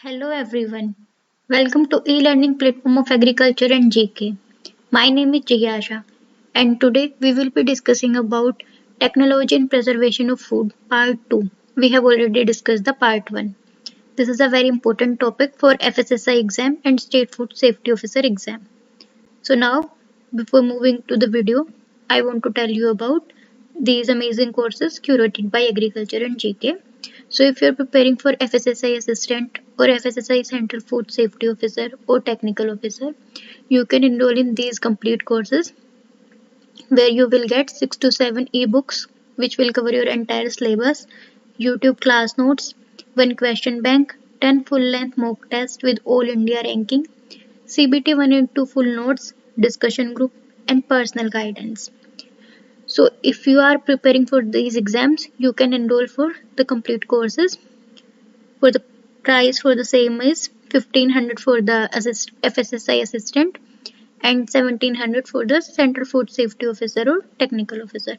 Hello everyone. Welcome to e-learning platform of agriculture and GK. My name is Jigyasha and today we will be discussing about technology and preservation of food part 2. We have already discussed the part 1. This is a very important topic for FSSAI exam and State Food Safety Officer exam. So now before moving to the video, I want to tell you about these amazing courses curated by agriculture and GK. So if you're preparing for FSSAI assistant or FSSAI Central Food Safety Officer or Technical Officer, you can enroll in these complete courses where you will get 6 to 7 ebooks which will cover your entire syllabus, YouTube class notes, one question bank, 10 full-length mock tests with all India ranking, CBT 1 and 2 full notes, discussion group and personal guidance. So if you are preparing for these exams, you can enroll for the complete courses. For the price for the same is 1500 for the FSSAI assistant and 1700 for the Central Food Safety Officer or Technical Officer.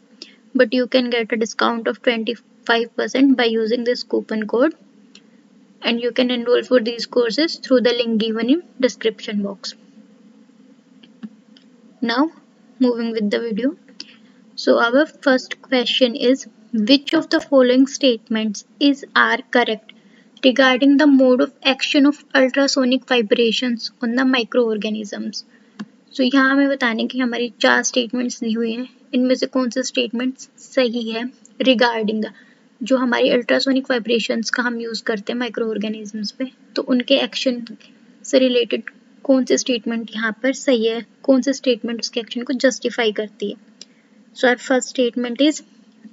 But you can get a discount of 25% by using this coupon code. And you can enroll for these courses through the link given in description box. Now moving with the video. So our first question is, which of the following statements are correct regarding the mode of action of ultrasonic vibrations on the microorganisms? So यहाँ हमें बताने की हमारी 4 statements दी हुई हैं, इनमें से कौन से स्टेटमेंट्स सही है रिगार्डिंग द जो हमारी अल्ट्रासोनिक वाइब्रेशंस का हम यूज़ करते हैं माइक्रो ऑर्गेनिजम्स पे, तो उनके एक्शन से रिलेटेड कौन से स्टेटमेंट यहाँ पर सही है, कौन से स्टेटमेंट उसके एक्शन को जस्टिफाई करती है. So our first statement is,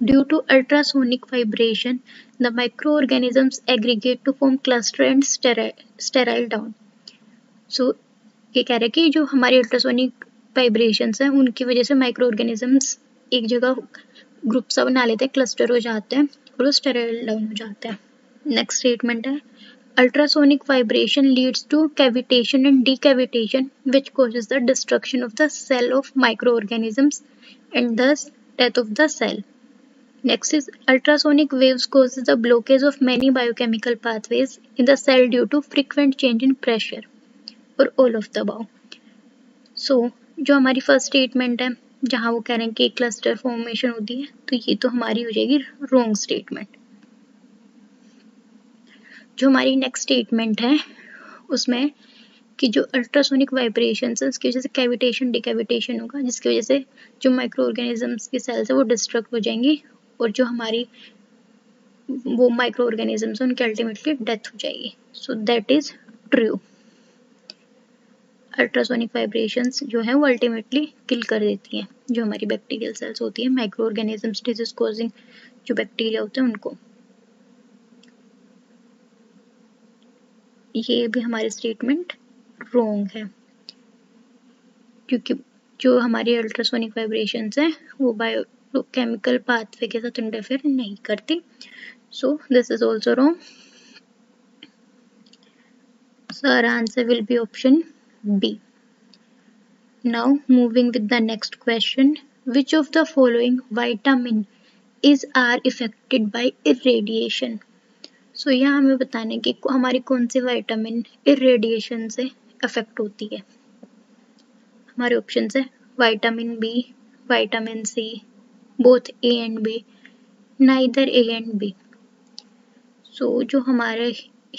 due to ultrasonic vibration, the microorganisms aggregate to form cluster and sterile down. So ये कह रहे हैं कि जो हमारे अल्ट्रासोनिक वाइब्रेशंस हैं उनकी वजह से माइक्रो ऑर्गेनिजम्स एक जगह ग्रुप सा बना लेते हैं, क्लस्टर हो जाते हैं और वो स्टेराइल डाउन हो जाते हैं. नेक्स्ट स्टेटमेंट है, ultrasonic vibration leads to cavitation and decavitation which causes the destruction of the cell of microorganisms and thus death of the cell. Next is, ultrasonic waves causes the blockage of many biochemical pathways in the cell due to frequent change in pressure or all of the above. So जो हमारी first statement है जहाँ वो कह रहे हैं कि cluster formation होती है, तो ये तो हमारी हो जाएगी रॉन्ग स्टेटमेंट. जो हमारी नेक्स्ट स्टेटमेंट है उसमें कि जो अल्ट्रासोनिक वाइब्रेशंस है उसकी वजह से कैविटेशन डिकैविटेशन होगा, जिसकी वजह से जो माइक्रो ऑर्गेनिजम्स की सेल्स है वो डिस्ट्रक्ट हो जाएंगी और जो हमारी वो माइक्रो ऑर्गेनिजम्स हैं उनकी अल्टीमेटली डेथ हो जाएगी. सो that is true. Ultrasonic vibrations जो है वो अल्टीमेटली किल कर देती हैं जो हमारी बैक्टीरियल सेल्स होती हैं, माइक्रो ऑर्गेनिजम्स डिजीज कॉजिंग जो बैक्टीरिया होते हैं उनको. ये भी हमारी स्टेटमेंट रॉन्ग है क्योंकि जो हमारी अल्ट्रासोनिक वाइब्रेशंस हैं वो बायोकेमिकल पाथवे के साथ इंटरफेयर नहीं करती. So this is also wrong. So our answer will be option B. Now moving with the next question, which of the following vitamin are effected by irradiation? So यहाँ हमें बताने कि हमारी कौन सी विटामिन इरेडिएशन से अफेक्ट होती है. हमारे ऑप्शन है vitamin B, vitamin C, both A and B, neither A and B. So जो हमारे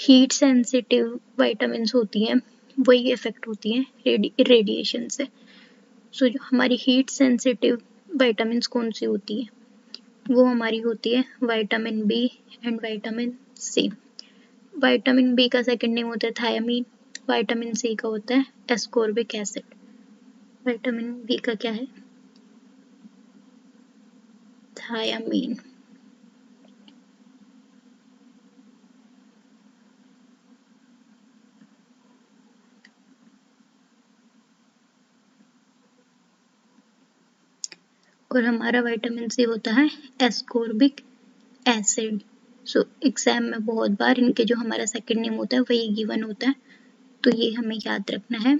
हीट सेंसिटिव विटामिन होती हैं वही इफेक्ट होती हैं रेडिएशन से. सो जो हमारी हीट सेंसिटिव विटामिन कौन सी होती है वो हमारी होती है vitamin B and vitamin C. Vitamin B का सेकंड नेम होता है थायामीन, विटामिन सी का होता है एस्कॉर्बिक एसिड. विटामिन बी का क्या है? थायामीन. और हमारा विटामिन सी होता है एस्कॉर्बिक एसिड. सो एग्जाम में बहुत बार इनके जो हमारा सेकंड नेम होता है वही गिवन होता है, तो ये हमें याद रखना है.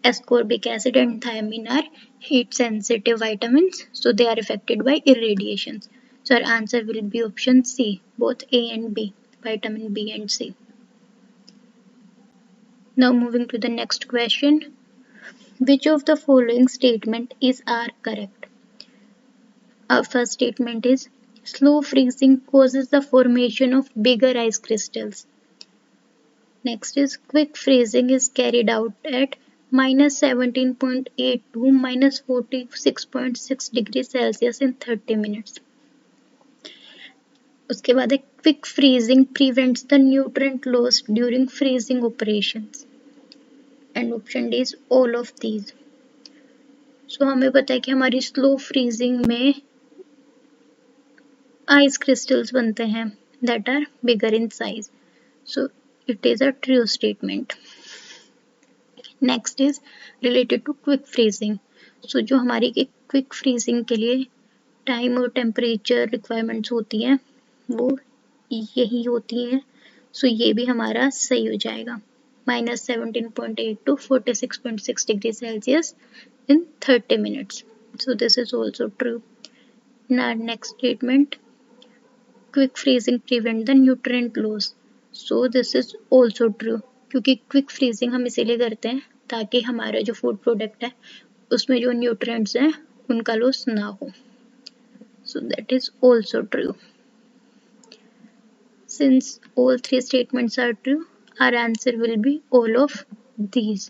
Ascorbic acid and thiamine are heat sensitive vitamins, so they are affected by irradiations. So our answer will be option C, both A and B, vitamin B and C. Now moving to the next question. Which of the following statement is are correct? Our first statement is slow freezing causes the formation of bigger ice crystals. Next is quick freezing is carried out at -17.8 to -46.6 degrees Celsius in 30 minutes. उसके बाद है quick freezing prevents the nutrient loss during freezing operations. And option D is all of these. So हमें पता है कि हमारी slow freezing में ice crystals बनते हैं that are bigger in size. So it is a true statement. Next is related to quick freezing. So जो हमारी quick freezing के लिए टाइम और टेम्परेचर रिक्वायरमेंट्स होती हैं वो यही होती हैं. सो ये भी हमारा सही हो जाएगा. -17.8 to 46.6 degrees Celsius in 30 minutes. So this is also true. Now next statement, quick freezing prevent the nutrient loss. So this is also true. क्योंकि क्विक फ्रीजिंग हम इसीलिए करते हैं ताकि हमारा जो फूड प्रोडक्ट है उसमें जो न्यूट्रिएंट्स हैं उनका लॉस ना हो. So that is also true. Since all three statements are true, our answer will be all of these.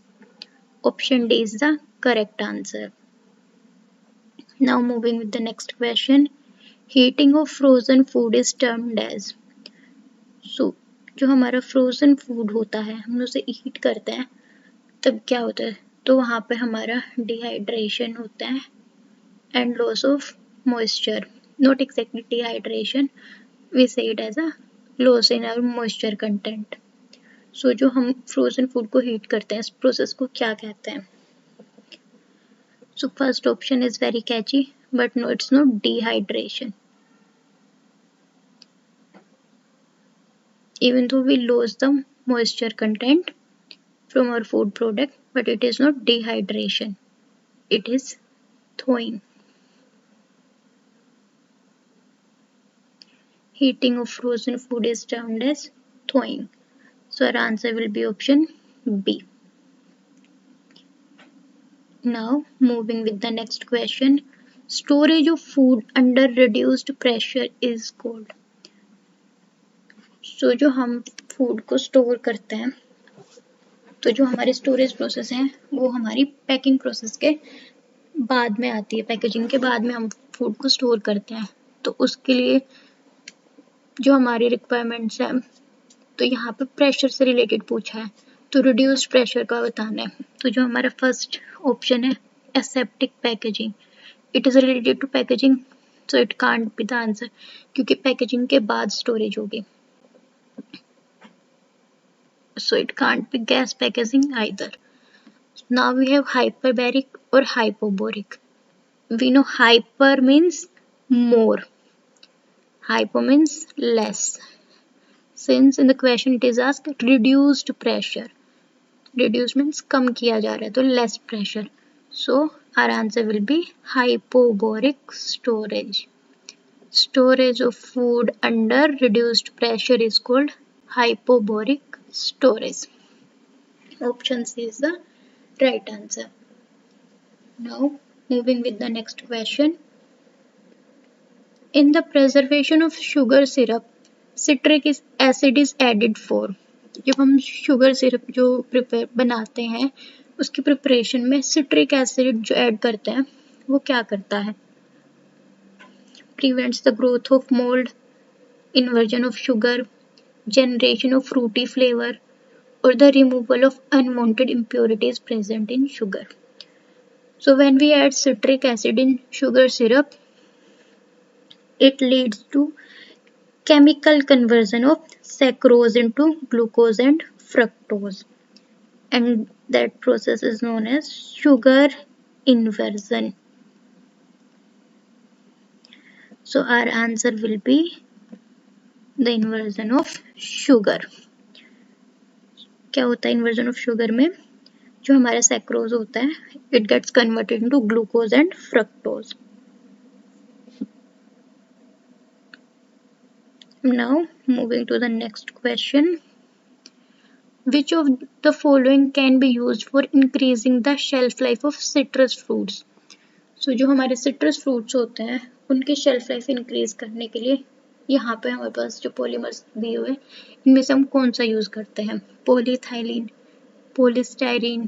Option D is the correct answer. Now moving with the next question. Heating of frozen food is termed as. So जो हमारा frozen food होता है हम उसे heat करते हैं तब क्या होता है तो वहाँ पे हमारा डिहाइड्रेशन होता है and loss of moisture. Not exactly dehydration, we say it as a loss in our moisture content. So जो हम फ्रोजन फूड को हीट करते हैं इस प्रोसेस को क्या कहते हैं? So first option is very catchy but no, it's not dehydration. Even though we lose the moisture content from our food product, but it is not dehydration, it is thawing. Heating of frozen food is termed as thawing. So our answer will be option B. Now moving with the next question. Storage of food under reduced pressure is called. So जो हम food को store करते हैं तो जो हमारी storage process है वो हमारी पैकिंग प्रोसेस के बाद में आती है. पैकेजिंग के बाद में हम फूड को स्टोर करते हैं तो उसके लिए जो हमारी रिक्वायरमेंट्स हैं तो यहाँ पे प्रेशर से रिलेटेड पूछा है तो रिड्यूस्ड प्रेशर का बताना है. तो जो हमारा फर्स्ट ऑप्शन है aseptic packaging, it is related to packaging, so it can't be the answer क्योंकि पैकेजिंग के बाद स्टोरेज होगी. So it can't be gas packaging either. Now we have hyperbaric or hypobaric. We know hyper means more, hypo means less. Since in the question it is asked reduced pressure, reduced means कम किया जा रहा है तो less pressure. So our answer will be hypobaric storage. Storage of food under reduced pressure is called hypobaric storage. Option C is the right answer. Now moving with the next question. In the preservation of sugar syrup, citric acid is added for. जब हम sugar syrup जो prepare बनाते हैं उसकी preparation में citric acid जो add करते हैं वो क्या करता है? Prevents the growth of mold, inversion of sugar, generation of fruity flavor, or the removal of unwanted impurities present in sugar. So when we add citric acid in sugar syrup, it leads to chemical conversion of saccharose into glucose and fructose, and that process is known as sugar inversion. So our answer will be the inversion of sugar. क्या होता है inversion of sugar में? जो हमारा sucrose होता है it gets converted into glucose and fructose. Now moving to the next question. Which of the following can be used for increasing the shelf life of citrus fruits? So जो हमारे citrus fruits होते हैं उनके shelf life increase करने के लिए यहाँ पे हमारे पास जो polymers दिए हुए हैं इनमें से हम कौन सा use करते हैं? polyethylene, polystyrene,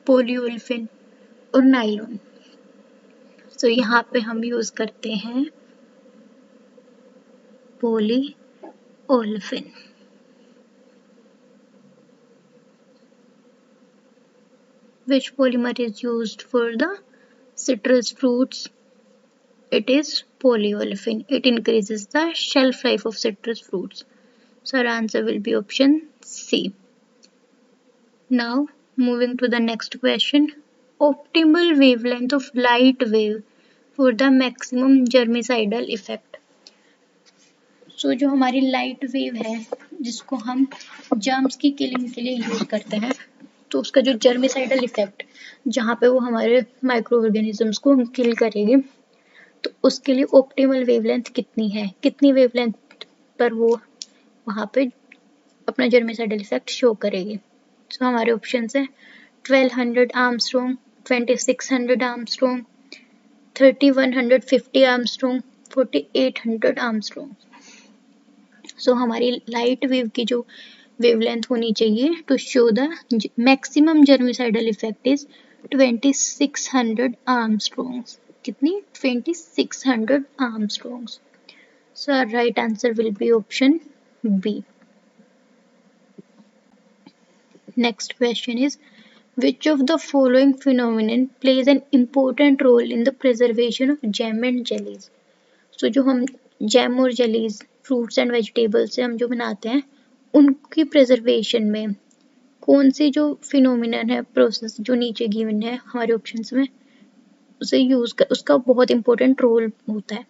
polyolefin और nylon. So यहाँ पे हम use करते हैं polyolefin. Which polymer is used for the citrus fruits? It is polyolefin. It increases the shelf life of citrus fruits. So our answer will be option C. Now moving to the next question. Optimal wavelength of light wave for the maximum germicidal effect. So जो हमारी light wave है जिसको हम germs की killing के लिए use करते हैं तो उसका जो germicidal effect जहाँ पे वो हमारे microorganisms को kill करेगी तो उसके लिए optimal wavelength कितनी है, कितनी wavelength पर वो वहाँ पे अपना germicidal effect show करेगी. तो हमारे options हैं 1200 Armstrong, 2600 Armstrong, 3150 Armstrong, 4800 Armstrong. So हमारी light wave की जो wavelength होनी चाहिए to show the maximum germicidal effect is 2600 Armstrongs. कितनी? 2600 Armstrongs. So our right answer will be option B. Next question is, which of the following phenomenon plays an important role in the preservation of jam and jellies? So जो हम jam और jellies, fruits and vegetables से हम जो बनाते हैं उनकी preservation में कौन सी जो phenomenon है, process जो नीचे given है हमारे options में उसे यूज कर उसका बहुत important role होता है.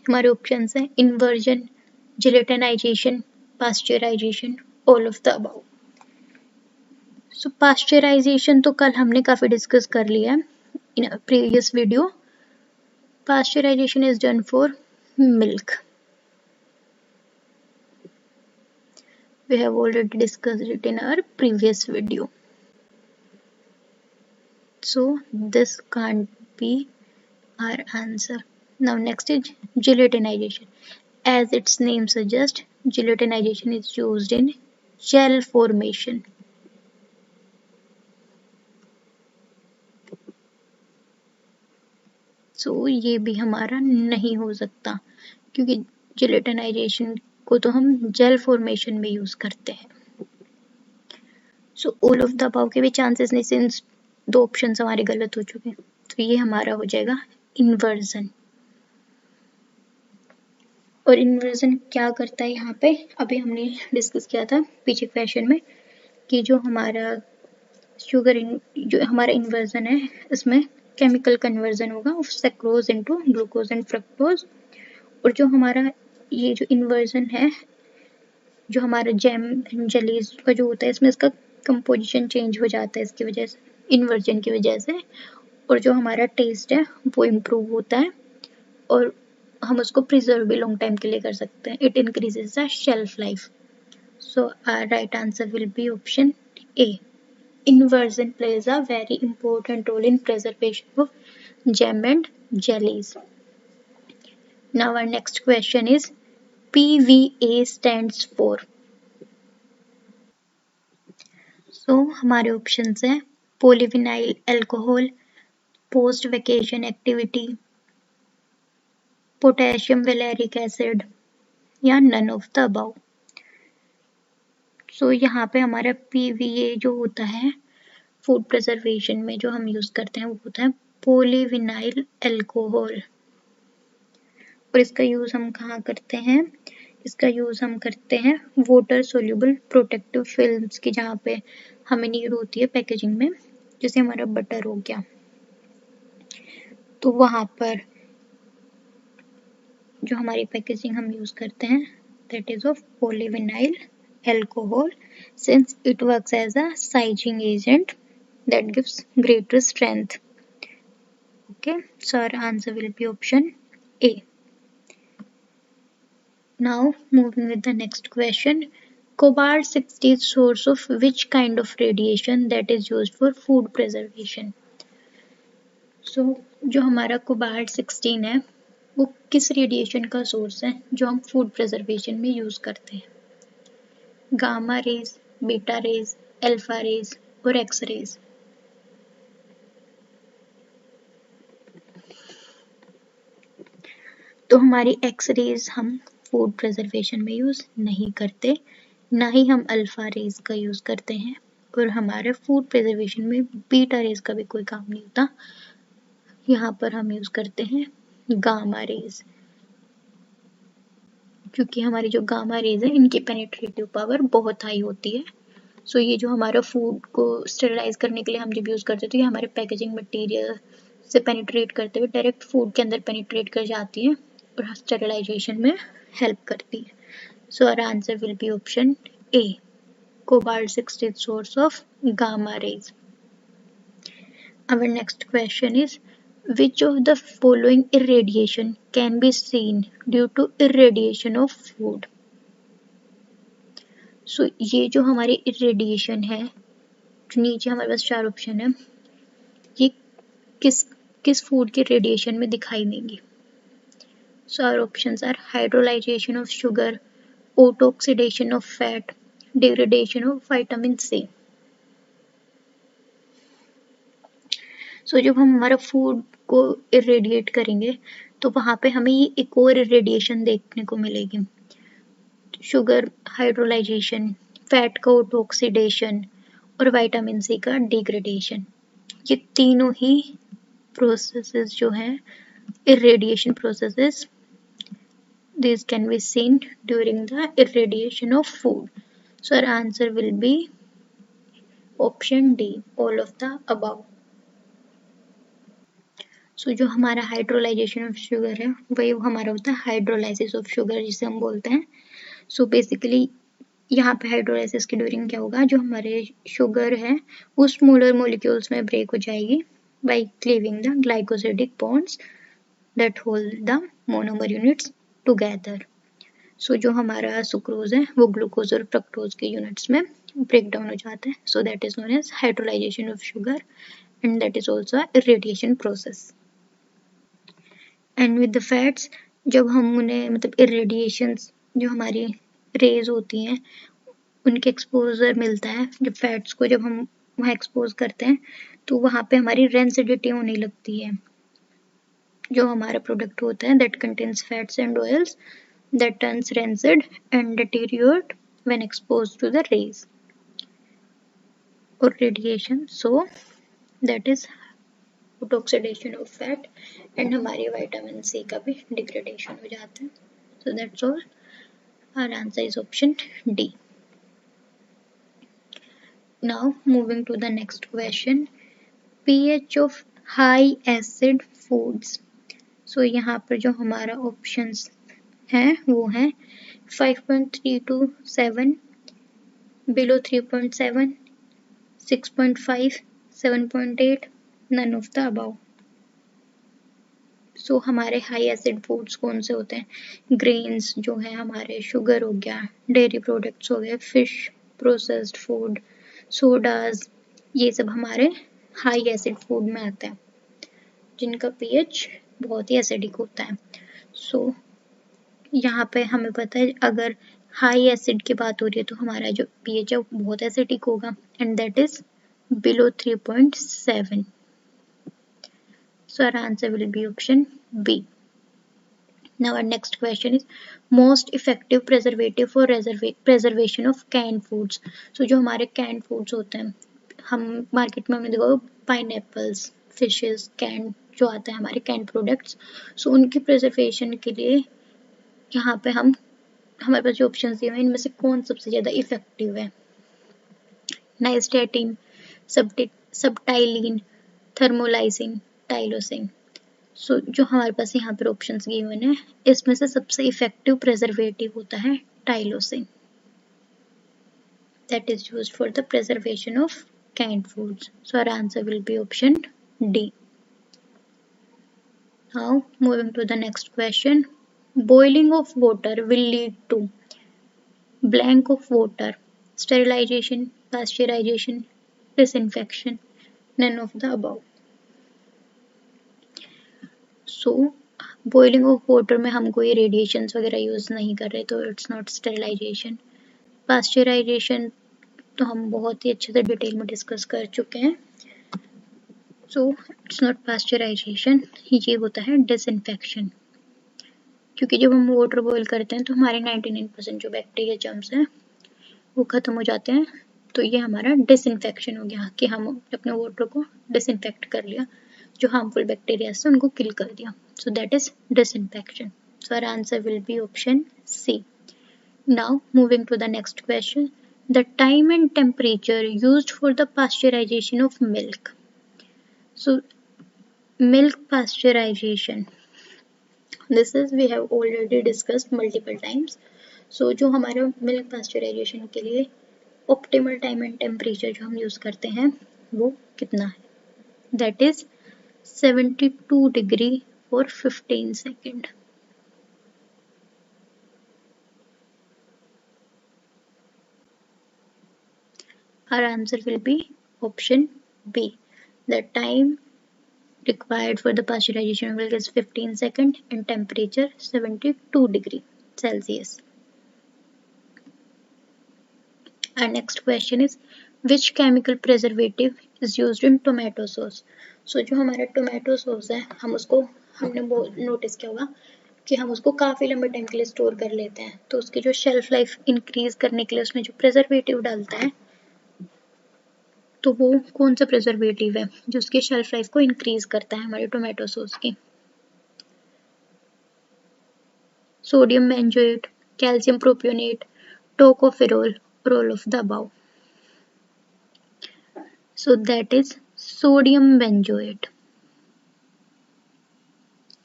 हमारे options हैं inversion, gelatinization, pasteurization, all of the above. So pasteurization तो कल हमने काफी discuss कर लिया है in a previous video. Pasteurization is done for milk. We have already discussed it in our previous video. So this can't be our answer. Now next is gelatinization. As its name suggests, gelatinization is used in gel formation. So ये भी हमारा नहीं हो सकता क्योंकि gelatinization को तो हम gel formation में use करते हैं. So all of the above के भी chances नहीं since दो options हमारे गलत हो चुके हैं तो ये हमारा हो जाएगा inversion. और inversion क्या करता है यहाँ पे अभी हमने डिस्कस किया था पीछे क्वेश्चन में कि जो हमारा जो हमारा inversion है इसमें केमिकल कन्वर्जन होगा of sucrose into glucose and fructose और जो हमारा ये जो इन्वर्जन है जो हमारा जैम एंड जेलीज का जो होता है इसमें इसका कंपोजिशन चेंज हो जाता है इसकी वजह से इन्वर्जन की वजह से और जो हमारा टेस्ट है वो इम्प्रूव होता है और हम उसको प्रिजर्व भी लॉन्ग टाइम के लिए कर सकते हैं. It increases the shelf life. So our right answer will be option A. Inversion plays a very important role in preservation of jam and jellies. Now our next question is PVA stands for. So हमारे options हैं polyvinyl alcohol, post vacation activity, potassium valeric acid या none of the above. So यहाँ पे हमारा PVA जो होता है food preservation में जो हम यूज करते हैं वो होता है पोलीविनाइल अल्कोहल और इसका यूज हम कहाँ करते हैं? इसका यूज हम करते हैं वाटर सोल्यूबल प्रोटेक्टिव फिल्म्स की जहाँ पे हमें नीड होती है पैकेजिंग में जैसे हमारा बटर हो गया तो वहाँ पर जो हमारी पैकेजिंग हम यूज करते हैं that is of polyvinyl alcohol since it works as a sizing agent that gives greater strength. Okay, so our answer will be option A. Now moving with the next question. Cobalt-60 is source of which kind of radiation that is used for food preservation? So जो हमारा कोबाल्ट-16 है वो किस radiation का source है जो हम food preservation में यूज करते हैं? Gamma rays, beta rays, alpha rays और एक्स रेज। तो हमारी एक्स रेज हम फूड प्रिजर्वेशन में यूज नहीं करते, ना ही हम अल्फा रेज का यूज करते हैं, और हमारे फूड प्रिजर्वेशन में बीटा रेज का भी कोई काम नहीं होता। यहाँ पर हम यूज करते हैं गामा रेज, क्योंकि हमारी जो गामा रेज है इनकी पेनिट्रेटिव पावर बहुत हाई होती है। सो ये जो हमारा फूड को स्टेरिलाइज करने के लिए हम जब यूज करते हैं तो ये हमारे पैकेजिंग मटेरियल से पेनिट्रेट करते हुए डायरेक्ट फूड के अंदर पेनिट्रेट कर जाती है और स्टेरिलाइजेशन में हेल्प करती है। So our answer will be option A, cobalt-60 source of gamma rays. Our next question is, which of the following irradiation can be seen due to irradiation of food? So ये जो हमारी irradiation है, जो नीचे हमारे पास 4 option है, ये किस फूड के रेडिएशन में दिखाई देंगी? So our options are hydrolyzation of sugar, auto-oxidation of fat, degradation of vitamin C. सो जब हम हमारा फूड को इरेडिएट करेंगे तो वहाँ पे हमें ये एक और इरेडिएशन देखने को मिलेगी, शुगर हाइड्रोलाइजेशन, फैट का ऑक्सीडेशन और विटामिन सी का डिग्रेडेशन। ये तीनों ही प्रोसेसेस जो हैं irradiation processes, these can be seen during the irradiation of food. So our answer will be option D, all of the above. सो जो हमारा हाइड्रोलाइजेशन ऑफ शुगर है वही हमारा होता है हाइड्रोलाइसिस ऑफ शुगर, जिसे हम बोलते हैं। सो बेसिकली यहाँ पे हाइड्रोलाइसिस के ड्यूरिंग क्या होगा, जो हमारे शुगर है वो स्मॉलर मॉलिक्यूल्स में ब्रेक हो जाएगी by cleaving the glycosidic bonds that hold the monomer units together. So जो हमारा सुक्रोज है वो ग्लूकोज और फ्रक्टोज के यूनिट्स में ब्रेक डाउन हो जाता है। So that is known as hydrolyzation of sugar and that is also a irradiation process. And with the fats, जब हम उन्हें मतलब इरेडिएशंस जो हमारी रेज होती हैं उनके एक्सपोजर मिलता है, जब फैट्स को जब हम वहाँ एक्सपोज करते हैं तो वहाँ पे हमारी रेंसिडिटी होने लगती है। जो हमारा प्रोडक्ट होता है that contains fats and oils that turns rancid and deteriorate when exposed to the rays और radiation. So that is oxidation of fat and हमारे विटामिन सी का भी डिग्रेडेशन हो जाता है। So that's all, our answer is option D. Now moving to the next question, pH of high acid foods. So यहाँ पर जो हमारा ऑप्शंस हैं वो हैं 5.3 to 7, below 3.7, 6.5, 7.8, none of the above. सो हमारे हाई एसिड फूड्स कौन से होते हैं? ग्रेन्स जो है हमारे, शुगर हो गया, डेयरी प्रोडक्ट्स हो गए, फिश, प्रोसेस्ड फूड, सोडाज, ये सब हमारे हाई एसिड फूड में आता है जिनका पीएच बहुत ही एसिडिक होता है। सो यहाँ पे हमें पता है अगर हाई एसिड की बात हो रही है तो हमारा जो पीएच है वो बहुत एसिडिक होगा and that is below 3.7. So our answer will be option B. Now our next question is most effective preservative for preservation of canned foods. So जो हमारे canned foods होते हैं, हम मार्केट में हमने देखा पाइनएप्पल्स, फिशेस, कैंड जो आता है हमारे कैंड प्रोडक्ट्स, सो उनकी प्रिजर्वेशन के लिए यहाँ पे हमारे पास जो ऑप्शन दिए हैं इनमें से कौन सबसे ज़्यादा इफेक्टिव है? नाइस्टेटिन, सबटाइलिन, थर्मोलाइसिन, टाइलोसिन। सो जो हमारे पास यहाँ पर ऑप्शंस गिवन है इसमें से सबसे इफेक्टिव प्रिजर्वेटिव होता है tylosin, that is used for the preservation of canned foods. So our answer will be option D. Now moving to the next question, boiling of water will lead to. blank of water, sterilization, pasteurization, disinfection, none of the above. So boiling of water में हम कोई radiations वगैरह use नहीं कर रहे, तो it's not sterilisation. Pasteurisation तो हम बहुत ही अच्छे से डिटेल में डिस्कस कर चुके हैं, सो इट्स नॉट पास्चराइजेशन. ये होता है डिसइंफेक्शन, क्योंकि जब हम वाटर बॉईल करते हैं तो हमारे 99% जो बैक्टीरिया जर्म्स हैं वो ख़त्म हो जाते हैं. तो ये हमारा डिसइंफेक्शन हो गया कि हम अपने वाटर को डिसइंफेक्ट कर लिया, जो हार्मफुल बैक्टीरिया से उनको किल कर दिया. So that is disinfection. So our answer will be option C. Now moving to the next question. The time and temperature used for the pasteurization of milk. So milk pasteurization. This is we have already discussed multiple times. So जो हमारा milk pasteurization के लिए optimal time and temperature जो हम use करते हैं वो कितना है? That is 72 degree for 15 second. Our answer will be option B. The time required for the pasteurization of milk is 15 seconds and temperature 72 degree Celsius. Our next question is which chemical preservative is used in tomato sauce? So जो हमारा tomato sauce है हमने notice किया होगा कि हम उसको काफ़ी लंबे टाइम के लिए स्टोर कर लेते हैं, तो उसकी जो शेल्फ लाइफ इंक्रीज करने के लिए उसमें जो प्रिजर्वेटिव डालता है, तो वो कौन सा प्रिजर्वेटिव है जो उसकी शेल्फ लाइफ को इंक्रीज करता है हमारे टोमेटो सॉस की? Sodium benzoate, calcium propionate, tocopherol, or all of the above. So that is sodium benzoate.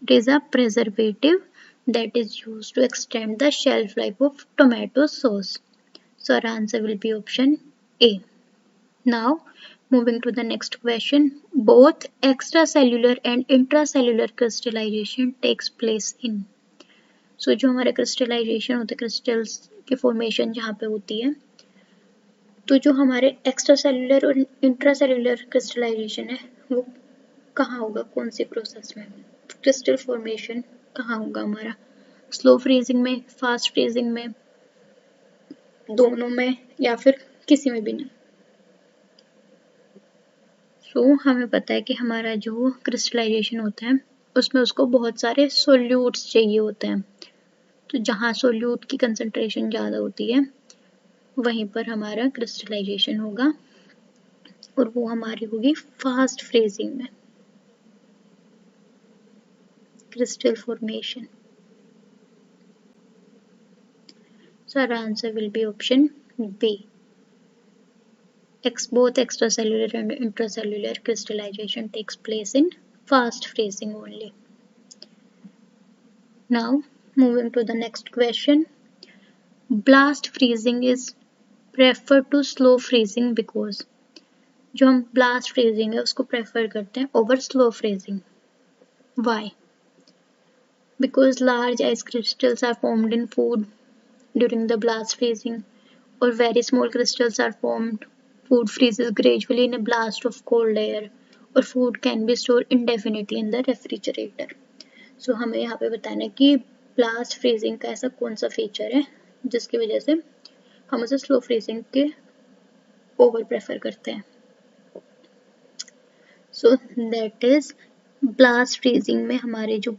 It is a preservative that is used to extend the shelf life of tomato sauce. So our answer will be option A. Now moving to the next question. Both extracellular and intracellular crystallization takes place in. So जो हमारे crystallization होते हैं, crystals की formation जहाँ पे होती है, तो जो हमारे एक्स्ट्रा सेलुलर और इंट्रासेलुलर क्रिस्टलाइजेशन है वो कहाँ होगा, कौन सी प्रोसेस में? क्रिस्टल फॉर्मेशन कहाँ होगा हमारा? स्लो फ्रीजिंग में, फास्ट फ्रीजिंग में, दोनों में, या फिर किसी में भी नहीं? सो हमें पता है कि हमारा जो क्रिस्टलाइजेशन होता है उसमें उसको बहुत सारे सोल्यूट्स चाहिए होते हैं, तो जहाँ सोल्यूट की कंसंट्रेशन ज़्यादा होती है वहीं पर हमारा क्रिस्टलाइजेशन होगा, और वो हमारी होगी फास्ट फ्रीजिंग में, crystal formation. So our answer will be option B. Both extracellular and intracellular crystallization takes place in fast freezing only. Now moving to the next question. Blast freezing is preferred to slow freezing because. जो हम blast freezing है उसको prefer करते हैं over slow freezing. Why? Because large ice crystals are formed in food during the blast freezing, or very small crystals are formed. Food freezes gradually in a blast of cold air, or food can be stored indefinitely in the refrigerator. So हमें यहाँ पे बताना है कि blast freezing का ऐसा कौन सा फीचर है जिसकी वजह से हम उसे स्लो फ्रीजिंग के ओवर प्रेफर करते हैं. सो दैट इज ब्लास्ट फ्रीजिंग में हमारे जो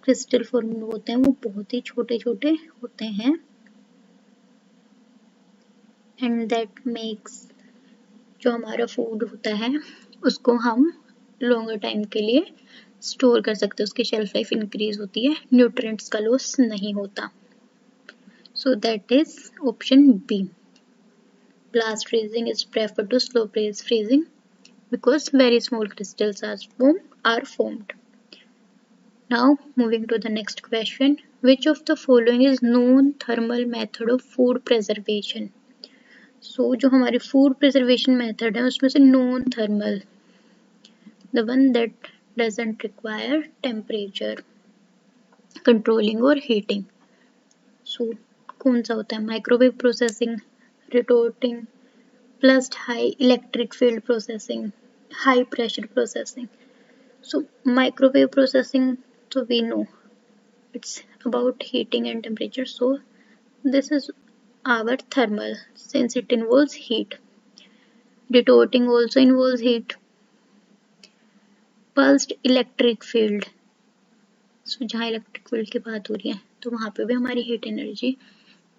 क्रिस्टल फॉर्म होते हैं वो बहुत ही छोटे छोटे होते हैं, एंड दैट मेक्स जो हमारा फूड होता है उसको हम लॉन्गर टाइम के लिए स्टोर कर सकते हैं, उसकी शेल्फ लाइफ इंक्रीज होती है, न्यूट्रिएंट्स का लॉस नहीं होता. So that is option B. Blast freezing is preferred to slow freezing because very small crystals are formed. Now moving to the next question. Which of the following is known thermal method of food preservation? So जो हमारे food preservation method है उसमें से known thermal, the one that doesn't require temperature controlling or heating. So कौन सा होता है? Microwave processing, retorting, plus high electric field processing, high pressure processing. So microwave processing, so we know it's about heating and temperature. So this is our thermal, since it involves heat. Retorting also involves heat. Pulsed electric field. So जहाँ electric field की बात हो रही है तो वहाँ पे भी हमारी हीट एनर्जी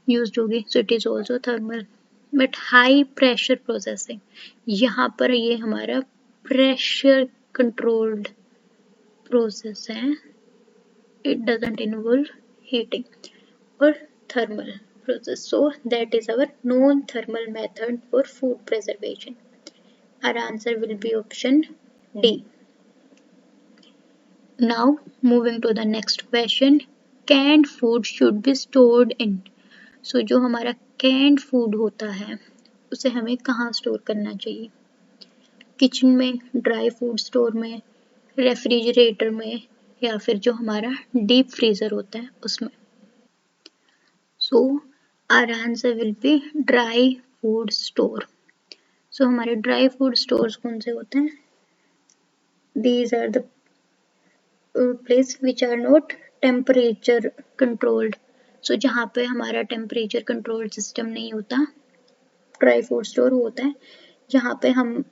यूज होगी. So it is also thermal. But high pressure processing, यहाँ पर ये हमारा प्रेशर कंट्रोल्ड प्रोसेस है. It doesn't involve heating or thermal process. So that is our non-thermal method for food preservation. Our answer will be option D. Now moving to the next question. Canned food should be stored in. So जो हमारा canned food होता है उसे हमें कहाँ store करना चाहिए? Kitchen में, ड्राई फूड स्टोर में, रेफ्रिजरेटर में, या फिर जो हमारा डीप फ्रीजर होता है उसमें. So our answer will be dry food store. So हमारे ड्राई फूड स्टोर्स कौन से होते हैं? These are the place which are not temperature controlled. So जहाँ पे हमारा टेम्परेचर कंट्रोल सिस्टम नहीं होता, ड्राई फूड स्टोर होता है जहाँ पे हम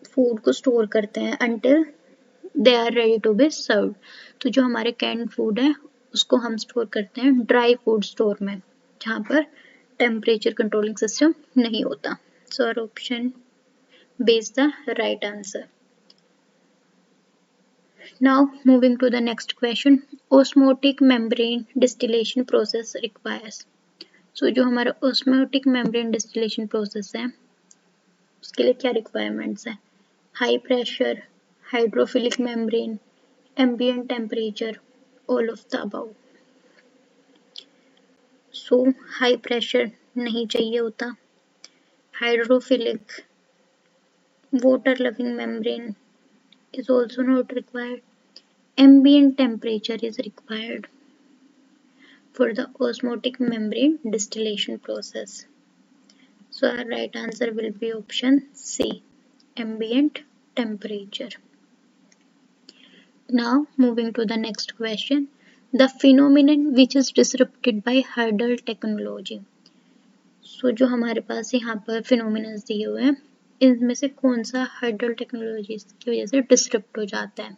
फूड को स्टोर करते हैं until they are ready to be served. तो जो हमारे कैंड फूड है उसको हम स्टोर करते हैं ड्राई फूड स्टोर में जहाँ पर टेम्परेचर कंट्रोलिंग सिस्टम नहीं होता. So our option B is the right answer. Now moving to the next question. Osmotic membrane distillation process requires. So जो हमारा ऑस्मोटिक मेम्ब्रेन डिस्टिलेशन प्रोसेस है उसके लिए क्या रिक्वायरमेंट्स है? High pressure, hydrophilic membrane, ambient temperature, all of the above. So high pressure नहीं चाहिए होता. Hydrophilic, water loving membrane is also not required. Ambient temperature is required for the osmotic membrane distillation process. So our right answer will be option C, ambient temperature. Now moving to the next question. The phenomenon which is disrupted by hurdle technology. So जो हमारे पास यहाँ पर phenomena दिए हुए हैं इनमें से कौन सा हर्डल टेक्नोलॉजी की वजह से डिस्टर्ब हो जाता है?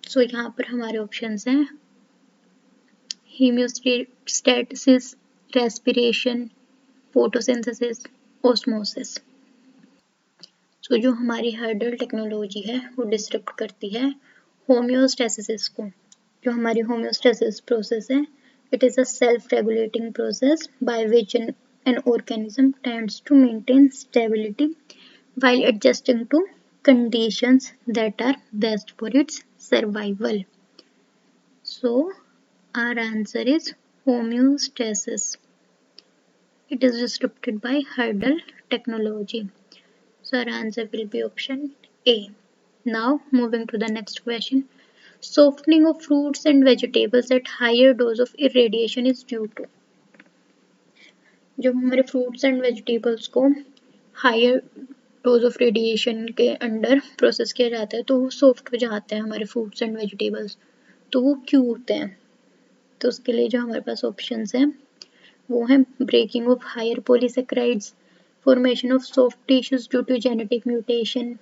सो यहाँ पर हमारे ऑप्शंस हैं हीमियोस्टेसिस, रेस्पिरेशन, फोटोसिंथेसिस, ऑस्मोसिस. सो जो हमारी हर्डल टेक्नोलॉजी है वो डिस्टर्ब करती है होमियोस्टेसिस को. जो हमारी होमियोस्टेसिस प्रोसेस है it is a self-regulating process by which an organism tends to maintain stability while adjusting to conditions that are best for its survival. So our answer is homeostasis. It is disrupted by hurdle technology. So our answer will be option A. Now moving to the next question. Softening of fruits and vegetables at higher dose of irradiation is due to. जब हमारे fruits and vegetables को higher dose of radiation के under process किया जाता है तो वो soft हो जाते हैं हमारे फ्रूट्स एंड वेजिटेबल्स. तो वो क्यों होते हैं? तो उसके लिए जो हमारे पास ऑप्शंस हैं वो हैं breaking of higher polysaccharides, formation of soft tissues due to genetic mutation,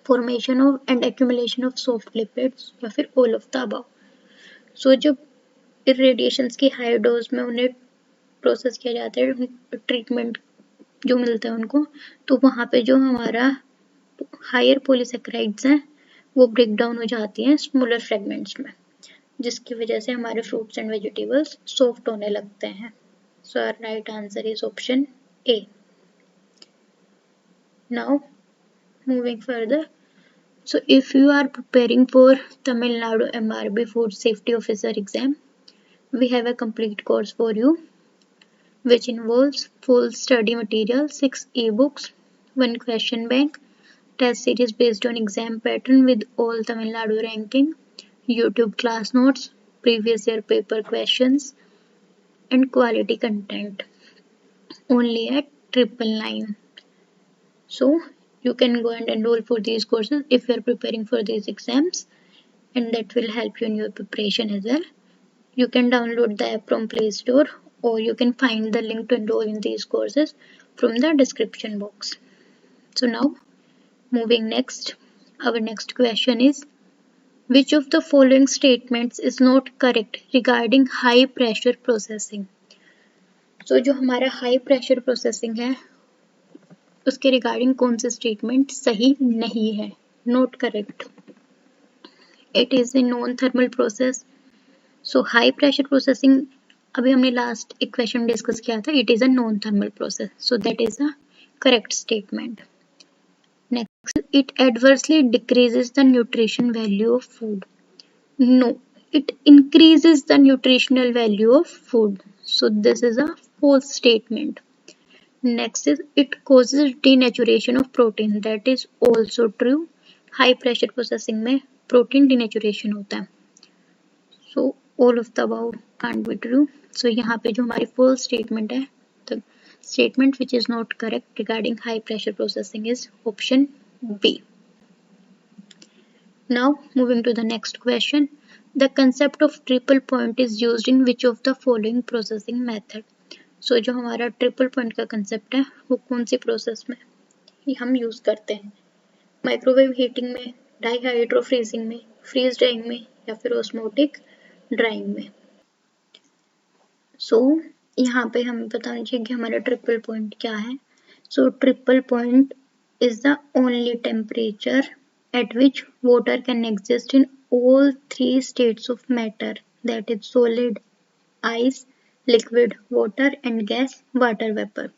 formation of and accumulation of soft lipids, या फिर all of the above. So जब इरेडिएशंस की हाई डोज में उन्हें प्रोसेस किया जाता है, ट्रीटमेंट जो मिलता है उनको, तो वहाँ पे जो हमारा हायर पॉलीसेक्राइड्स हैं वो ब्रेक डाउन हो जाती हैं स्मॉलर फ्रेगमेंट्स में, जिसकी वजह से हमारे फ्रूट्स एंड वेजिटेबल्स सॉफ्ट होने लगते हैं. So our right answer is option A. Now moving further, so if you are preparing for Tamil Nadu MRB Food Safety Officer exam, we have a complete course for you which involves full study material, 6 ebooks, 1 question bank, test series based on exam pattern with all Tamil Nadu ranking, YouTube class notes, previous year paper questions and quality content only at 999. So you can go and enroll for these courses if you are preparing for these exams, and that will help you in your preparation as well. You can download the app from Play Store, or you can find the link to enroll in these courses from the description box. So now moving next, our next question is, which of the following statements is not correct regarding high pressure processing? So जो हमारा high pressure processing है उसके regarding कौन से statement सही नहीं है, not correct? It is a non thermal process. So high pressure processing, अभी हमने लास्ट एक क्वेश्चन डिस्कस किया था, it is a non thermal process, so that is a correct statement. Next, it adversely decreases the nutrition value of food. No, it increases the nutritional value of food, so this is a false statement. Next is, it causes denaturation of protein. That is also true. High pressure processing में protein denaturation होता है. So all of the above can't be true. So यहाँ पे जो हमारी false statement है, the statement which is not correct regarding high pressure processing is option B. Now moving to the next question. The concept of triple point is used in which of the following processing method? सो जो हमारा triple point का concept है वो कौन सी process में हम use करते हैं? माइक्रोवेव हीटिंग में, डाईहाइड्रो फ्रीजिंग में, फ्रीज ड्राइंग में, या फिर ऑस्मोटिक ड्राइंग में? सो यहाँ पे हमें बताना चाहिए कि हमारा ट्रिपल पॉइंट क्या है. So triple point is the only temperature at which water can exist in all 3 states of matter, that is solid, ice, liquid water and gas water vapour.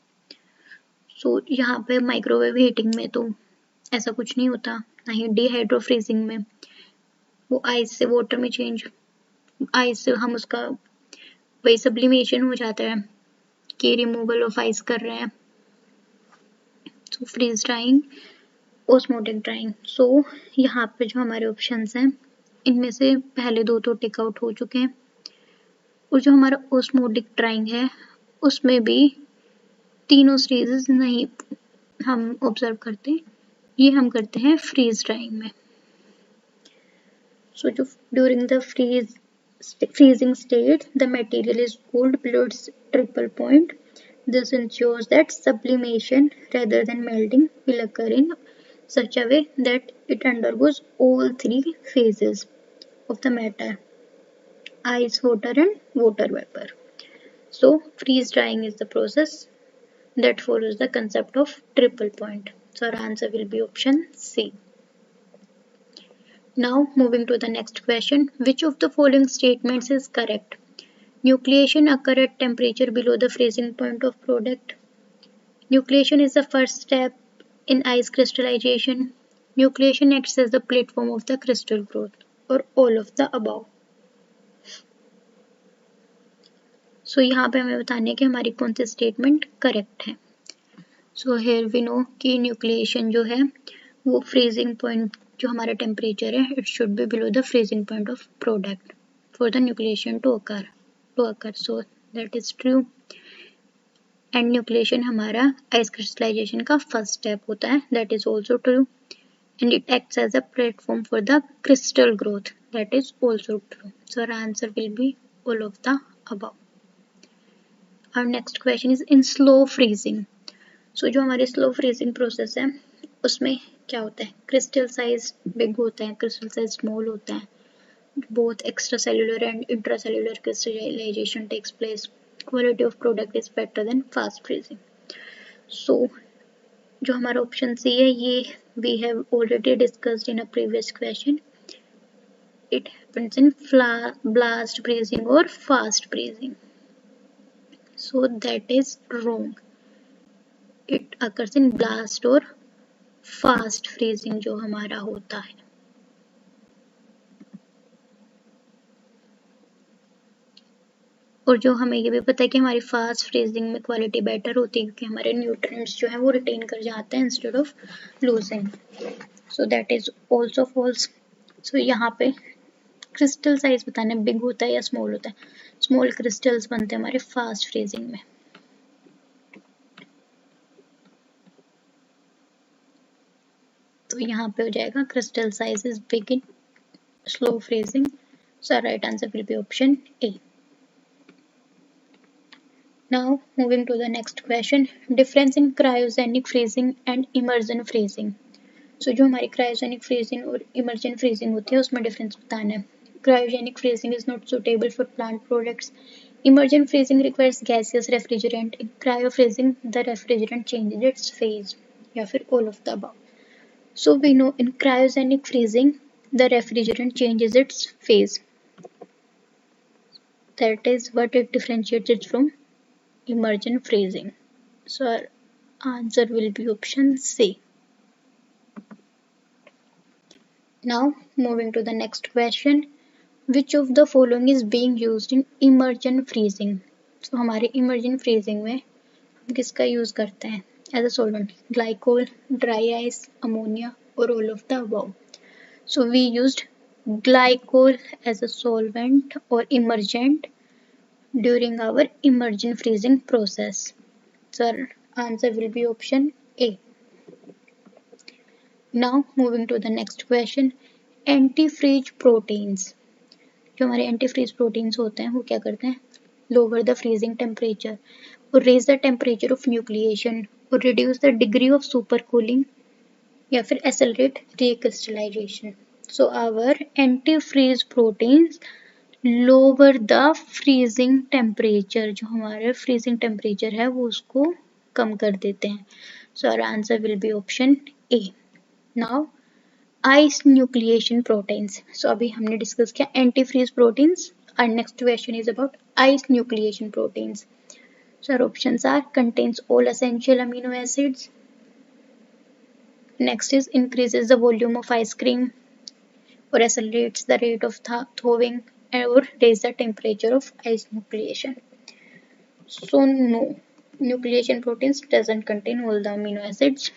So यहाँ पे माइक्रोवेव हीटिंग में तो ऐसा कुछ नहीं होता, ना ही डिहाइड्रो फ्रीजिंग में. वो आइस से वाटर में चेंज, आइस से हम उसका वही सब्लिमेशन हो जाता है कि रिमूवल ऑफ आइस कर रहे हैं. सो फ्रीज ड्राइंग, ऑस्मोटिक ड्राइंग. सो यहाँ पे जो हमारे ऑप्शंस हैं इनमें से पहले 2 तो टिक आउट हो चुके हैं, और जो हमारा ऑस्मोटिक ड्राइंग है उसमें भी तीनों स्टेजेस नहीं हम ऑब्जर्व करते, ये हम करते हैं फ्रीज ड्राइंग में. सो जो during the freezing state the material is cooled below its triple point. This ensures that sublimation rather than melting will occur in such a way that it undergoes all 3 phases of the matter: ice, water and water vapor. So freeze drying is the process that follows the concept of triple point. So our answer will be option C. Now moving to the next question. Which of the following statements is correct? Nucleation occur at temperature below the freezing point of product. Nucleation is the first step in ice crystallization. Nucleation acts as the platform of the crystal growth, or all of the above. सो यहाँ पे हमें बताने कि हमारी कौन सी statement correct है. So here we know कि nucleation जो है वो फ्रीजिंग पॉइंट जो हमारा टेम्परेचर है it should be below the freezing point of product for the nucleation to occur. So that is true. And nucleation हमारा आइस क्रिस्टलाइजेशन का फर्स्ट स्टेप होता है, that is also true. And it acts as a platform for the crystal growth, that is also true. So our answer will be all of the above. Our next question is in slow freezing. So जो हमारी slow freezing process है उसमें क्या होता है? Crystal size big होता है, crystal size small होता है. Both extracellular and intracellular crystallization takes place. Quality of product is better than fast freezing. So जो हमारा ऑप्शन सी है ये we have already discussed in a previous question. It happens in blast freezing or fast freezing. So that is wrong. It occurs in blast or fast freezing जो हमारा होता है. और जो हमें ये भी पता है कि हमारी फास्ट फ्रीजिंग में क्वालिटी बेटर होती है क्योंकि हमारे न्यूट्रिएंट्स जो है वो रिटेन कर जाते हैं instead of losing. So that is also false. So यहाँ पे क्रिस्टल साइज बताना है, बिग होता है या स्मॉल होता है। स्मॉल क्रिस्टल्स बनते हैं हमारे फास्ट फ्रीजिंग में। तो यहाँ पे हो जाएगा crystal size is big in slow freezing, so right answer will be option A. Now moving to the next question, difference in cryogenic freezing and immersion freezing. So जो हमारी cryogenic freezing और immersion freezing होती है उसमें difference बताना है। Cryogenic freezing is not suitable for plant products. Immersion freezing requires gaseous refrigerant. In cryofreezing, the refrigerant changes its phase. या फिर all of the above. So we know in cryogenic freezing, the refrigerant changes its phase. That is what it differentiates it from immersion freezing. So our answer will be option C. Now moving to the next question, which of the following is being used in immersion freezing? So हमारे immersion freezing में हम किसका use करते हैं as a solvent? Glycol, dry ice, ammonia or all of the above. So we used glycol as a solvent or immergent during our immersion freezing process. So our answer will be option A. Now moving to the next question, antifreeze proteins. जो हमारे antifreeze proteins होते हैं वो क्या करते हैं? Lower the freezing temperature और raise the temperature of nucleation और reduce the degree of super cooling या फिर accelerate recrystallization. So our antifreeze proteins lower the freezing temperature, जो हमारा फ्रीजिंग टेम्परेचर है वो उसको कम कर देते हैं. So our answer will be option A. Now ice nucleation proteins. So अभी हमने डिस्कस किया एंटीफ्रीज प्रोटीन्स और next question is about ice nucleation proteins. So our options are contains all essential amino acids, next is increases the volume of ice cream और accelerates the rate of thawing or raise the temperature of ice nucleation. So no, nucleation proteins doesn't contain all the amino acids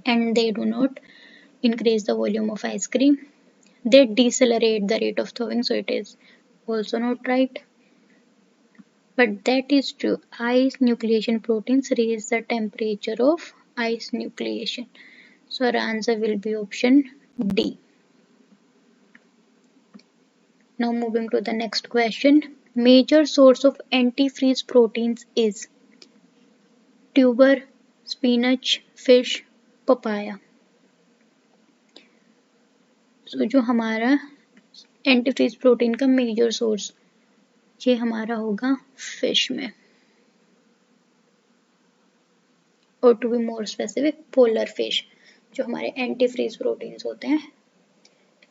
and they do not increase the volume of ice cream. They decelerate the rate of thawing, so it is also not right. But that is true. Ice nucleation proteins raise the temperature of ice nucleation. So our answer will be option D. Now moving to the next question. Major source of antifreeze proteins is tuber, spinach, fish, papaya. So जो हमारा antifreeze protein का major source ये हमारा होगा fish में, और to be more specific polar fish. जो हमारे एंटीफ्रीज प्रोटीन्स होते हैं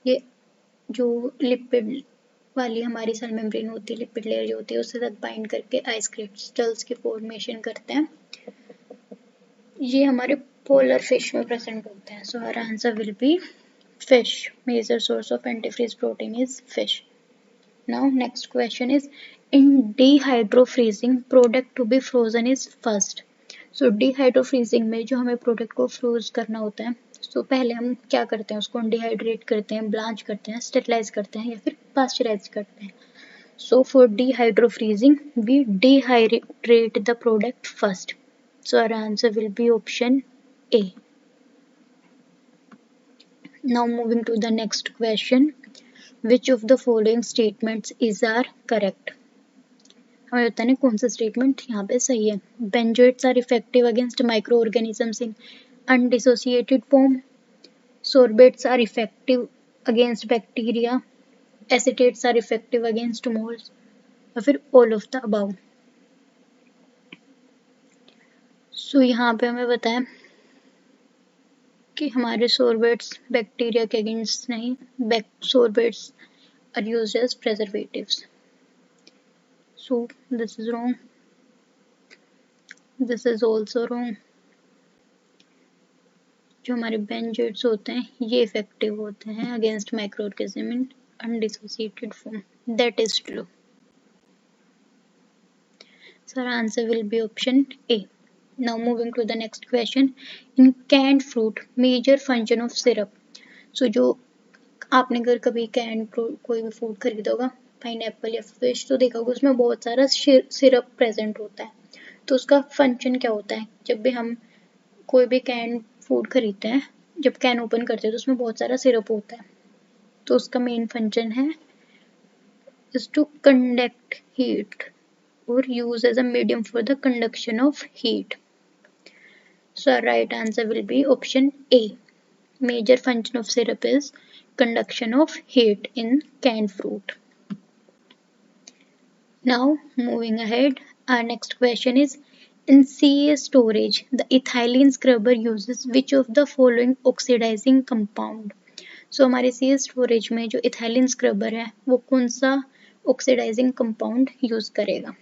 ये जो लिपिड वाली हमारी सेल मेम्ब्रेन होती है, लिपिड लेयर जो होती है उसके साथ बाइंड करके आइस क्रिस्टल्स की फॉर्मेशन करते हैं, ये हमारे पोलर फिश में प्रेजेंट होते हैं. So our answer will be fish. Major source of antifreeze protein is fish. Now next question is, in dehydrofreezing product to be frozen is first. So dehydrofreezing में जो हमें प्रोडक्ट को froze करना होता है, तो पहले हम क्या करते हैं, उसको डिहाइड्रेट करते हैं, ब्लांच करते हैं, स्टेरिलाइज करते हैं या फिर पास्चराइज करते हैं. So for dehydrofreezing we dehydrate the product first. So our answer will be option A. Now moving to the next question, which of the following statements is are correct? हमें बताना है कौन सा स्टेटमेंट यहाँ पे सही है. Benzoates are effective against microorganisms in undissociated form. Sorbates are effective against bacteria. Acetates are effective against moles. या फिर all of the above. So यहाँ पे हमें बताया कि हमारे सोर्बेट्स बैक्टीरिया के अगेंस्ट नहीं, sorbates are used as preservatives. So this is wrong, this is also wrong. जो हमारे बेंजोएट्स होते हैं ये इफेक्टिव होते हैं against microorganism in undissociated form. That is true. So answer will be option A. Now moving to the next question. In canned fruit, major function of syrup. So जो आपने अगर कभी कैन कोई भी फूड खरीदा होगा, पाइनएप्पल या fish, तो देखा होगा उसमें बहुत सारा सिरप प्रेजेंट होता है। तो उसका फंक्शन क्या होता है, जब भी हम कोई भी कैन फूड खरीदते हैं, जब कैन ओपन करते हैं तो उसमें बहुत सारा सिरप होता है। तो उसका मेन फंक्शन है is to conduct heat or use as a medium for the conduction of heat. So our right answer will be option A. Major function of syrup is conduction of heat in canned fruit. Now moving ahead, our next question is, in CA storage, the ethylene scrubber uses which of the following oxidizing compound? So हमारे CA storage में जो ethylene scrubber है वो कौन सा oxidising compound use करेगा?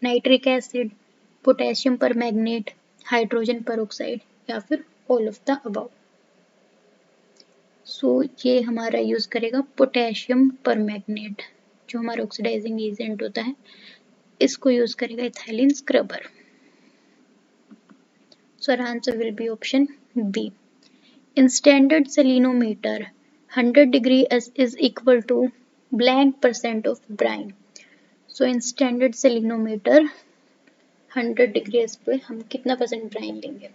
Nitric acid, potassium permanganate, hydrogen peroxide या फिर ऑल ऑफ द अबव। सो ये हमारा यूज करेगा पोटेशियम परमैंगनेट, जो हमारा ऑक्सीडाइजिंग एजेंट होता है, इसको यूज करेगा ethylene scrubber. So our answer will be option B. In standard selenometer, 100 degree S is equal to blank percent of brine. So in standard selenometer, 100 degree S पे हम कितना percent Bryan लेंगे?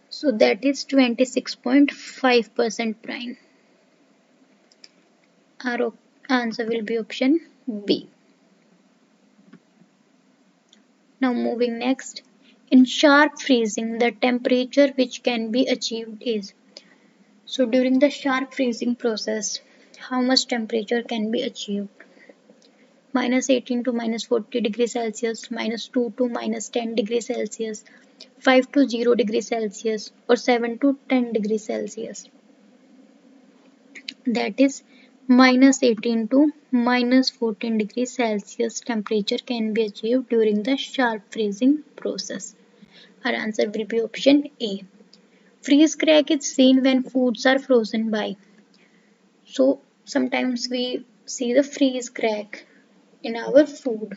So that is 26.5% brine. Our answer will be option B. Now moving next. In sharp freezing, the temperature which can be achieved is. So during the sharp freezing process, how much temperature can be achieved? -18 to -40 degrees Celsius, -2 to -10 degrees Celsius, 5 to 0 degrees Celsius, or 7 to 10 degrees Celsius. That is -18 to -14 degrees Celsius temperature can be achieved during the sharp freezing process. Our answer will be option A. Freeze crack is seen when foods are frozen by. So sometimes we see the freeze crack in our food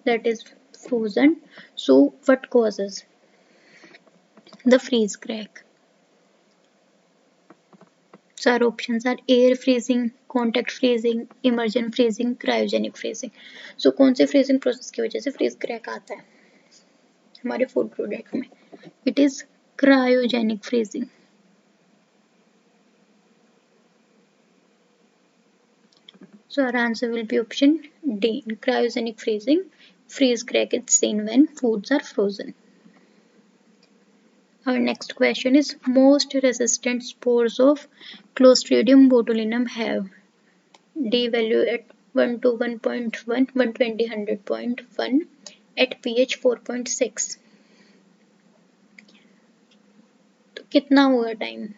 that is frozen. So what causes the freeze crack? So our options are air freezing, contact freezing, immersion freezing, cryogenic freezing. So कौन से freezing process की वजह से freeze crack आता है हमारे food product में? It is cryogenic freezing. So our answer will be option D. In cryogenic freezing, freeze crack is seen when foods are frozen. Our next question is, most resistant spores of Clostridium botulinum have D value at 1 to 1.1, 120, 100.1 at pH 4.6. तो कितना होगा time?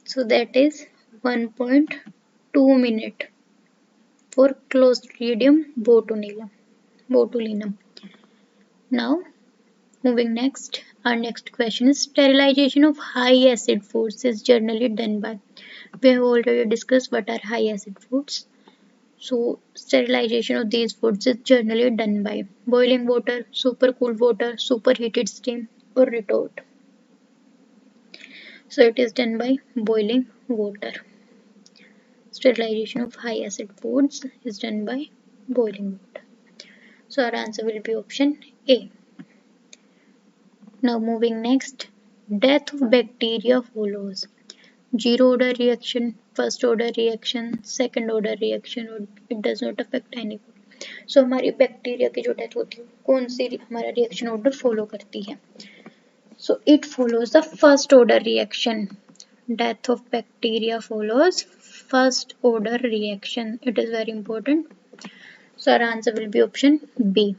So that is 1.2 minute for Clostridium botulinum. Now moving next, our next question is, sterilization of high acid foods is generally done by. We have already discussed what are high acid foods. So sterilization of these foods is generally done by boiling water, super cooled water, superheated steam, or retort. So it is done by boiling water. Sterilization of high acid foods is done by boiling water. So our answer will be option A. Now moving next, death of bacteria follows zero order reaction, first order reaction, second order reaction, or it does not affect anyone. So हमारी bacteria की जो death होती है कौन सी हमारा reaction order follow करती है? So it follows the first order reaction. Death of bacteria follows first order reaction. It is very important. So our answer will be option B.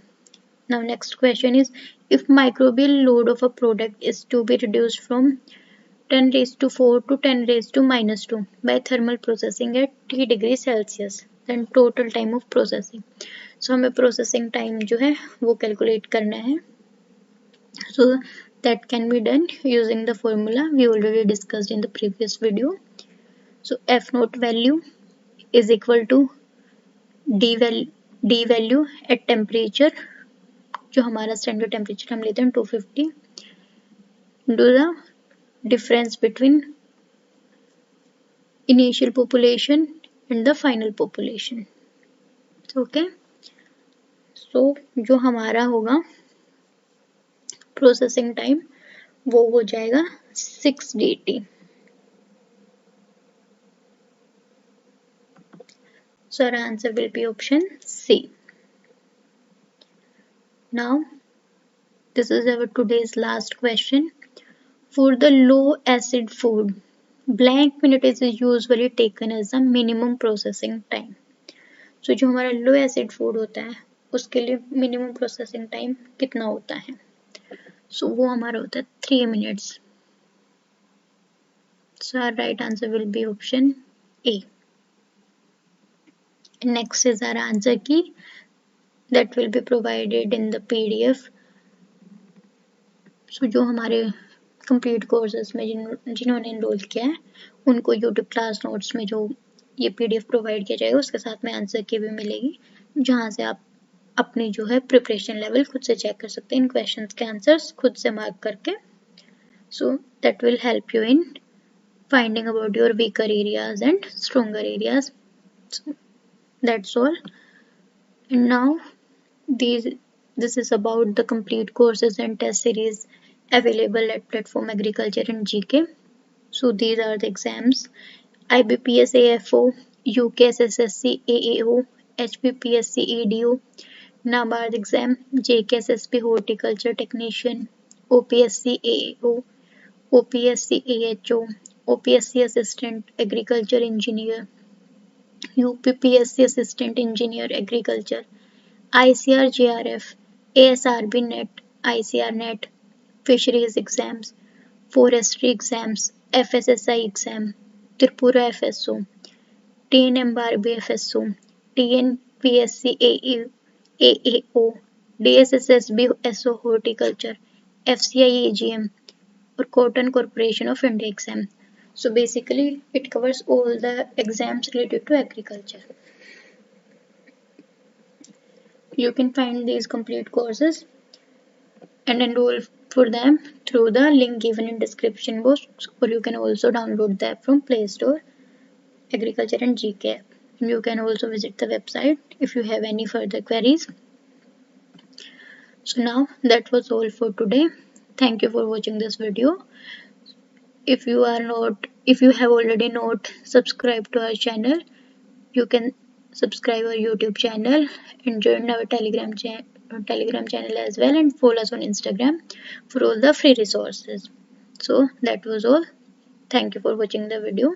Now next question is, if microbial load of a product is to be reduced from 10 raised to 4 to 10 raised to -2 by thermal processing at T degree Celsius, then total time of processing. So हमें processing time जो है वो calculate करना है. So that can be done using the formula we already discussed in the previous video. So F naught value is equal to D value at temperature, जो हमारा standard temperature हम लेते हैं 250 do the difference between initial population and the final population. Okay so जो हमारा होगा processing time वो हो जाएगा 6 dt. So our answer will be option C. Now this is our today's last question. For the low acid food, blank minute is usually taken as a minimum processing time. So जो हमारा लो acid food होता है उसके लिए minimum processing time कितना होता है? सो वो हमारा होता है 3 minutes. So our right answer will be option A. Next is our answer key that will be provided in the PDF. So जो हमारे कंप्लीट कोर्सेज में जिन्होंने इनरोल किया है उनको यूट्यूब क्लास नोट्स में जो ये PDF प्रोवाइड किया जाएगा उसके साथ में आंसर की भी मिलेगी, जहाँ से आप अपनी जो है प्रिपरेशन लेवल खुद से चेक कर सकते हैं इन क्वेश्चंस के आंसर्स खुद से मार्क करके. So that will help you in finding about your weaker areas and stronger areas. So that's all. And now this is about the complete courses and test series available at platform Agriculture and GK. So these are the exams: IBPS AFO, UK SSSC AAO, HPPSC EDO, NABARD exam, JK SSP Horticulture Technician, OPSC AAO, OPSC AHO, OPSC Assistant Agriculture Engineer, UPPSC Assistant Engineer Agriculture, ICR JRF, ASRB NET, ICR NET, Fisheries exams, Forestry exams, FSSAI exam, Tripura FSO, TNMRB FSO, TNPSC AAO, DSSSB SO Horticulture, FCI AGM, or Cotton Corporation of India exam. So basically it covers all the exams related to agriculture. You can find these complete courses and enroll for them through the link given in description box, or you can also download the app from Play Store, Agriculture and GK app. You can also visit the website if you have any further queries. So now that was all for today. Thank you for watching this video. If you have already not subscribed to our channel, you can subscribe our YouTube channel and join our Telegram channel as well, and follow us on Instagram for all the free resources. So that was all. Thank you for watching the video.